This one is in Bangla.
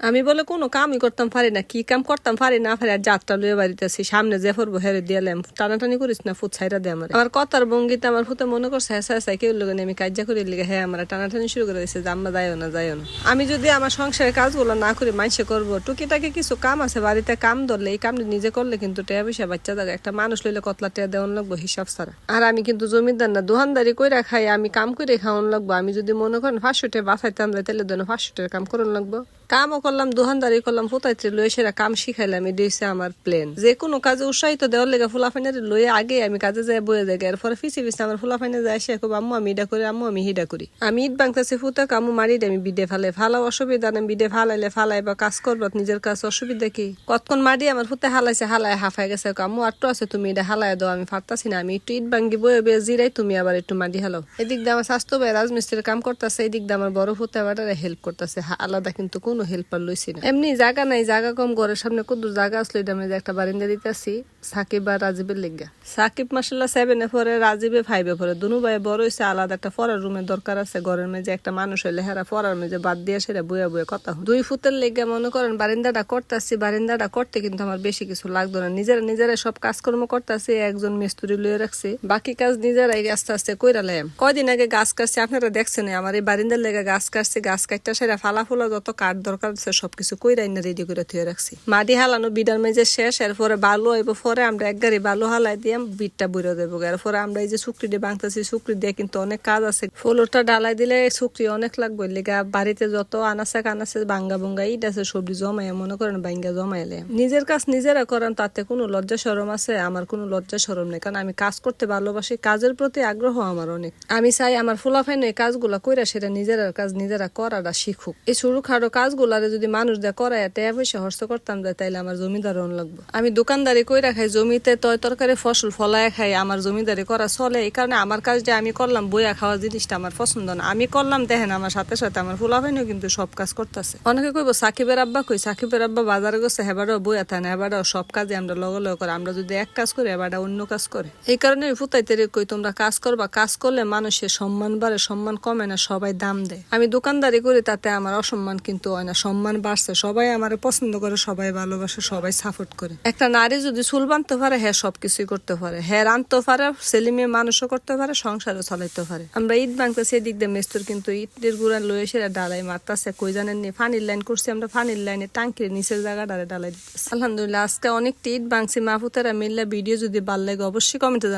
আমি বলে কোনো কামই করতাম পারি না, কি কাম করতাম পারি না পারি, আর যাত্রা লইয়া বাড়িতেছি সামনে যে পড়বো হেরে দিয়ালাম, টানাটানি করিস না, ফুট ছাইরা দে আমার কথার ভঙ্গিতে আমার ফুতে মনে করছে হ্যাঁ কেউ লোক আমি কাজা করি লিগে, হ্যাঁ আমার টানাটানি শুরু করে দিচ্ছে যে আম্মা যাইও না। আমি যদি আমার সংসারের কাজগুলো না করি মানুষে করবো, টুকিটাকি কিছু কাম আছে বাড়িতে, কাম ধরলে এই কামটা নিজে করলে কিন্তু টেয়া পয়সা বাচ্চা থাকে, একটা মানুষ লইলে কতলা টেয়া দেওয়ান লাগবো হিসাব ছাড়া। আর আমি কিন্তু জমিদার না, দোকানদারি কইরা খাই, আমি কাম করে খাওয়ান লাগবো। আমি যদি মনে করেন 500 টাকা বাঁচাইতাম তাহলে ধরেন 500 টাকা কাম করুন লাগবো। কামও করলাম, দোকানদারি করলাম, ফুটাইতে লইয়ে সেরা কাম শিখাইলাম, এটা হচ্ছে আমার প্ল্যান। যে কোনো কাজে উৎসাহিত দেওয়ার লেগে ফুলাফাইনারে লইয়ে আগে আমি কাজে যাই বয়ে যাই, এরপরে পিছিয়ে আমার ফুলাফাইনে যায় সে খুব আম্মু আমি এটা করি, আম্মু আমি হিডা করি। আমি ইট বাংতাছি ফুটা কামু মারি আমি বিডে ফালাও অসুবিধা নেই, বিডে ফালাই বা কাজ করবো, নিজের কাজ অসুবিধা কি। কতক্ষণ মারি আমার ফুটে হালাই হাফাই গেছে, আম্মু আটটু আছে তুমি এটা হালাই দাও, আমি ফারতাছি না, আমি একটু ইট ভাঙ্গি বয়ে বয়ে জিরাই, তুমি আবার একটু মাটি হালাও। এদিক দিয়ে আমার স্বাস্থ্য ভাই রাজমিস্ত্রির কাম করতেছে, এদিক দিয়ে আমার বড় ফুটে আবার হেল্প করতেছে, আলাদা কিন্তু কোনো হেল্পার লইছি না। এমনি জায়গা নাই, জায়গা কম, ঘরের সামনে কত জায়গা আসলো, এটা আমি একটা বারিন্দা দিতেছি সাকিব আর রাজীবের লেগা। সাকিব মাসাল্লাহ 7-এ পরে, রাজীবে 5-এ পরে, দুনু ভাই বড় হয়েছে, আলাদা একটা পড়ার রুমের দরকার আছে। ঘরের মেঝে একটা মানুষ হইলে হেরা পড়ার মেঝে বাদ দিয়ে সেটা বইয়া বইয়া কথা। 2 ফুটের লেগে মনে করেন বারিন্দাটা করতেছি, বারিন্দাটা করতে কিন্তু আমার বেশি কিছু লাগতো না, নিজেরা সব কাজকর্ম করতেছি, একজন মিস্ত্রি লইয়ে রাখছি, বাকি কাজ নিজেরাই আস্তে আস্তে কইরা লাইম। কয়দিন আগে গাছ কাটছি, আপনারা দেখছেন আমার এই বারিন্দার লেগে গাছ কাটছি, গাছ কাটটা সেটা ফালা ফুলা যত কাঠ দরকার আছে সবকিছু কইরাই না রেডি করে থুয়ে রাখছি। মাটি হালানো বিডার মেঝে শেষ, এরপরে বালু আইব, পরে আমরা এক গাড়ি বালু হালাই দিয়ে বিটটা বুড়ে দেবো। এরপরে আমরা এই যে শুকরি দিয়ে বাংতাছি, শুকরি দিয়ে কিন্তু অনেক কাজ আছে, ফ্লোরটা ডালাই দিলে শুকরি অনেক লাগবে লেগা। বাড়িতে যত আনাচে কানাচে ভাঙ্গা ভুঙ্গা ইট আছে সবজি জমাই মনে করেন ভাঙ্গা জমাইলে নিজের কাজ নিজেরা করেন, তাতে কোনো লজ্জা শরম আছে? আমার কোনো লজ্জা শরম নেই, কারণ আমি কাজ করতে ভালোবাসি, কাজের প্রতি আগ্রহ আমার অনেক। আমি চাই আমার ফুলাফাইন এই কাজগুলা কইরা সেটা নিজেরা কাজ নিজেরা করাটা শিখুক। এই ছোটখাটো কাজগুলারে যদি মানুষ দেয় করায় টাকা পয়সা খরচ করতাম যায়, তাইলে আমার জমিদার লাগবো। আমি দোকানদারি কইরা খাই, জমিতে তয় তরকারি ফসল ফলায় খাই, আমার জমিদারি করা চলে। এই কারণে আমার কাজ যে আমি করলাম বইয়া খাওয়া জিনিসটা আমার পছন্দ না, আমি করলাম দেখেন আমার সাথে সাথে আমার ফুলাফাইনও কিন্তু সব কাজ করতেছে। অনেকে কইব সাকিবের আব্বা কই, সাকিবের আব্বা বাজারে গেছে, হেবারও বইয়া থাকে না, হেবারও সব কাজে আমরা লগে লগে করে, আমরা যদি এক কাজ করি এবারটা অন্য কাজ করে। এই কারণে ফুটাইতে কই তোমরা কাজ করবা, কাজ করলে মানুষের সম্মান বাড়ে, সম্মান কমে না, সবাই দাম দেয়। আমি দোকানদারি করি তাতে আমার অসম্মান কিন্তু হয় না, সম্মান বাড়ছে, সবাই আমার পছন্দ করে, সবাই ভালোবাসে, সবাই সাপোর্ট করে। একটা নারী যদি চুল বাঁধতে পারে, হ্যাঁ সবকিছুই করতে পারে, হ্যাঁ রাঁধতে পারে, ছেলে মেয়ে মানুষও করতে পারে, সংসারও চালাইতে পারে। আমরা ইট ভাঙতেছি, এদিক দিয়ে মেস্তর কিন্তু ইটের গুড়া লয়ে সেরা ডালাই মারতাছে, কই জানেন নি পানির লাইন করছি আমরা, পানির লাইনে টাঙ্কির নিচের জায়গা ডালাই দিতেছি। আলহামদুলিল্লাহ আজকে অনেক ইট ভাঙছি, মাহফুতেরা মিল্লা। ভিডিও যদি ভালো লাগে অবশ্যই কমেন্টে